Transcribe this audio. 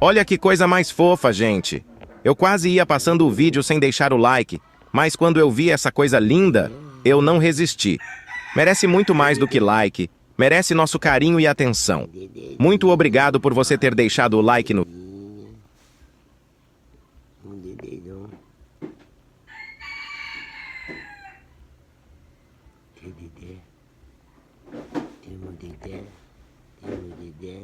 Olha que coisa mais fofa, gente. Eu quase ia passando o vídeo sem deixar o like, mas quando eu vi essa coisa linda, eu não resisti. Merece muito mais do que like, merece nosso carinho e atenção. Muito obrigado por você ter deixado o like no... Um dedão. Tem dedé. Tem um dedé. Tem um dedé.